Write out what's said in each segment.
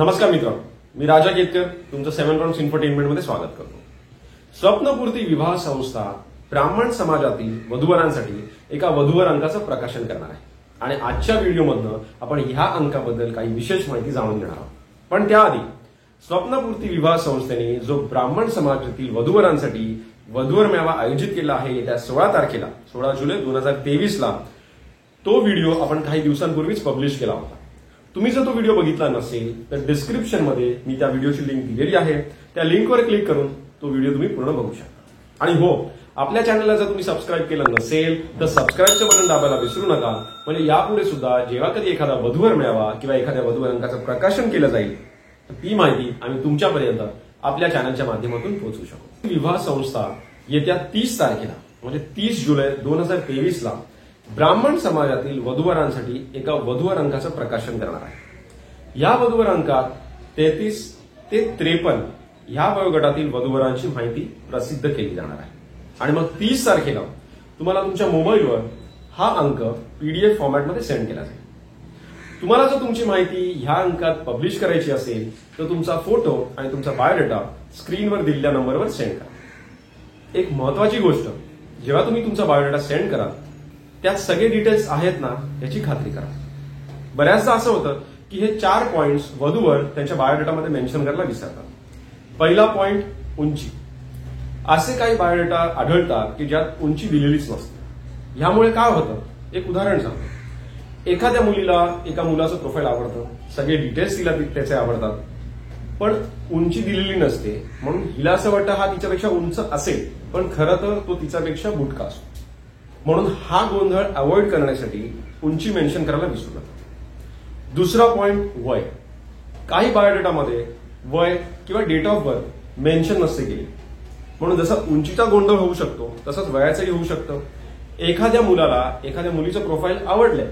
नमस्कार मित्रांनो, मी राजा केतकर तुमचं 7 राउंड्स इन्फोटेनमेंटमध्ये स्वागत करतो। स्वप्नपूर्ती विवाह संस्था ब्राह्मण समाजातील वधूवरांसाठी एका वधूवर अंकाचं प्रकाशन करणार आहे आणि आजच्या व्हिडिओमधनं आपण ह्या अंकाबद्दल काही विशेष माहिती जाणून घेणार आहोत। पण त्याआधी स्वप्नपूर्ती विवाह संस्थेने जो ब्राह्मण समाजातील वधूवरांसाठी वधूवर मेळावा आयोजित केला आहे येत्या 16 तारखेला 16 जुलै 2023 ला, तो व्हिडिओ आपण काही दिवसांपूर्वीच पब्लिश केला होता। तुम्ही जर तो व्हिडिओ बघितला नसेल तर डिस्क्रिप्शन मध्ये मी त्या व्हिडिओची लिंक दिलेली आहे, त्या लिंकवर क्लिक करून तो व्हिडिओ तुम्ही पूर्ण बघू शकता। आणि हो, आपल्या चॅनलला जर तुम्ही सबस्क्राईब केलं नसेल तर सबस्क्राईबचं बटन दाबायला विसरू नका, म्हणजे यापुढे सुद्धा जेव्हा कधी एखादा वधूवर मेळावा किंवा एखाद्या वधूवर अंकाचं प्रकाशन केलं जाईल ती माहिती आम्ही तुमच्यापर्यंत आपल्या चॅनलच्या माध्यमातून पोहोचवू शकतो। विवाह संस्था येत्या 30 तारखेला म्हणजे 30 जुलै 2023 ला ब्राह्मण समाजातील वधूवरांसाठी एका वधूवर अंकाचं प्रकाशन करणार आहे। या वधूवर अंकात 33 ते 53 ह्या वयोगटातील वधूवरांची माहिती प्रसिद्ध केली जाणार आहे आणि मग 30 तारखेला तुम्हाला तुमच्या मोबाईलवर हा अंक पीडीएफ फॉर्मॅटमध्ये सेंड केला जाईल। तुम्हाला जर तुमची माहिती ह्या अंकात पब्लिश करायची असेल तर तुमचा फोटो आणि तुमचा बायोडेटा स्क्रीनवर दिलेल्या नंबरवर सेंड करा। एक महत्वाची गोष्ट, जेव्हा तुम्ही तुमचा बायोडेटा सेंड कराल त्यात सगळे डिटेल्स आहेत ना याची खात्री करा। बऱ्याचदा असं होतं की हे 4 पॉइंट्स वधूवर त्यांच्या बायोडेटामध्ये मेन्शन करायला विसरतात। पहिला पॉइंट उंची, असे काही बायोडेटा आढळतात की ज्यात उंची दिलेलीच नसते। ह्यामुळे काय होतं, एक उदाहरण सांगतो। एखाद्या मुलीला एका मुलाचं प्रोफाईल आवडतं, सगळे डिटेल्स तिला त्याचे आवडतात, पण उंची दिलेली नसते, म्हणून हिला असं वाटतं हा तिच्यापेक्षा उंच असेल, पण खरं तर तो तिच्यापेक्षा बुटका असतो। म्हणून हा गोंधळ अवॉइड करण्यासाठी उंची मेन्शन करायला विसरू नका। दुसरा पॉइंट वय, काही बायोडेटामध्ये वय किंवा डेट ऑफ बर्थ मेन्शन नसते केली, म्हणून जसा उंचीचा गोंधळ होऊ शकतो तसंच वयाचंही होऊ शकतं। एखाद्या मुलाला एखाद्या मुलीचं प्रोफाईल आवडलंय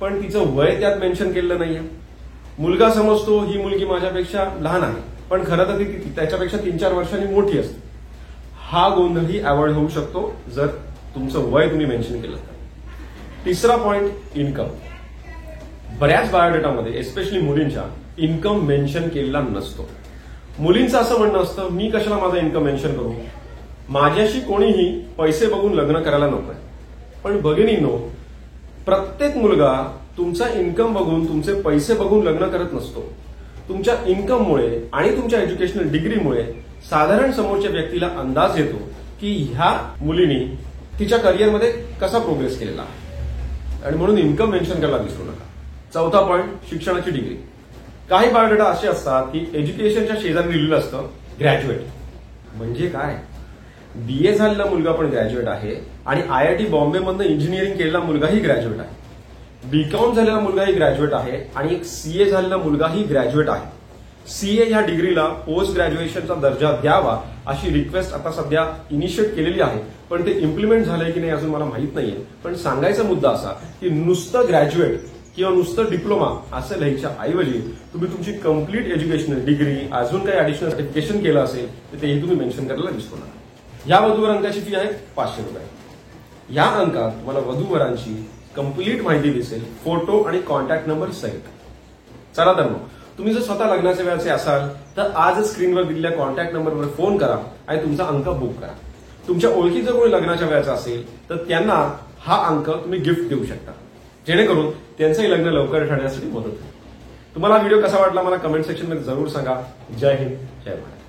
पण तिचं वय त्यात मेन्शन केलेलं नाहीये। मुलगा समजतो ही मुलगी माझ्यापेक्षा लहान आहे, पण खरं तर ती त्याच्यापेक्षा 3-4 वर्षांनी मोठी असते। हा गोंधळही अवॉइड होऊ शकतो जर तुमचं वय तुम्ही मेन्शन केलं तर। तिसरा पॉइंट इन्कम, बऱ्याच बायोडेटामध्ये एस्पेशली मुलींच्या इन्कम मेन्शन केलेला नसतो। मुलींचं असं म्हणणं असतं मी कशाला माझा इन्कम मेन्शन करू, माझ्याशी कोणीही पैसे बघून लग्न करायला नकोय। पण भगिनींनो, प्रत्येक मुलगा तुमचा इन्कम बघून तुमचे पैसे बघून लग्न करत नसतो। तुमच्या इन्कममुळे आणि तुमच्या एज्युकेशनल डिग्रीमुळे साधारण समोरच्या व्यक्तीला अंदाज येतो की ह्या मुलीने तिच्या करिअरमध्ये कसा प्रोग्रेस केलेला आहे, आणि म्हणून इन्कम मेन्शन करायला विसरू नका। चौथा पॉइंट शिक्षणाची डिग्री, काही बायोडेटा असे असतात की एज्युकेशनच्या शेजारी लिहिलेलं असतं ग्रॅज्युएट। म्हणजे काय, बीए झालेला मुलगा पण ग्रॅज्युएट आहे आणि IIT बॉम्बे मधनं इंजिनिअरिंग केलेला मुलगाही ग्रॅज्युएट आहे, बीकॉम झालेला मुलगाही ग्रॅज्युएट आहे आणि एक CA झालेला मुलगाही ग्रॅज्युएट आहे। CA ह्या डिग्रीला पोस्ट ग्रॅज्युएशनचा दर्जा द्यावा अशी रिक्वेस्ट आता सध्या इनिशिएट केलेली आहे, पण ते इम्प्लिमेंट झालंय की नाही अजून मला माहित नाहीये। पण सांगायचा मुद्दा असा की नुसतं ग्रॅज्युएट किंवा नुसतं डिप्लोमा असं लिहायच्या ऐवजी तुम्ही तुमची कंप्लीट एज्युकेशनल डिग्री अजून काही ऍडिशनल सर्टिफिकेशन केलं असेल तर तेही तुम्ही मेन्शन करायला विसरू नका। या वधूवर अंकाची फी आहे 500 रुपये। या अंकात तुम्हाला वधूवरांची कंप्लीट माहिती दिसेल, फोटो आणि कॉन्टॅक्ट नंबर सहित। चला तर मग, तुम्ही जर स्वतः लग्नाच्या वेळेचे असाल तर आज स्क्रीनवर दिलेल्या कॉन्टॅक्ट नंबरवर फोन करा आणि तुमचा अंक बुक करा। तुमच्या ओळखी जर कोणी लग्नाच्या वेळेचा असेल तर त्यांना हा अंक तुम्ही गिफ्ट देऊ शकता, जेणेकरून त्यांचंही लग्न लवकर ठरण्यासाठी मदत होईल। तुम्हाला व्हिडिओ कसा वाटला मला कमेंट सेक्शन मध्ये जरूर सांगा। जय हिंद, जय भारत।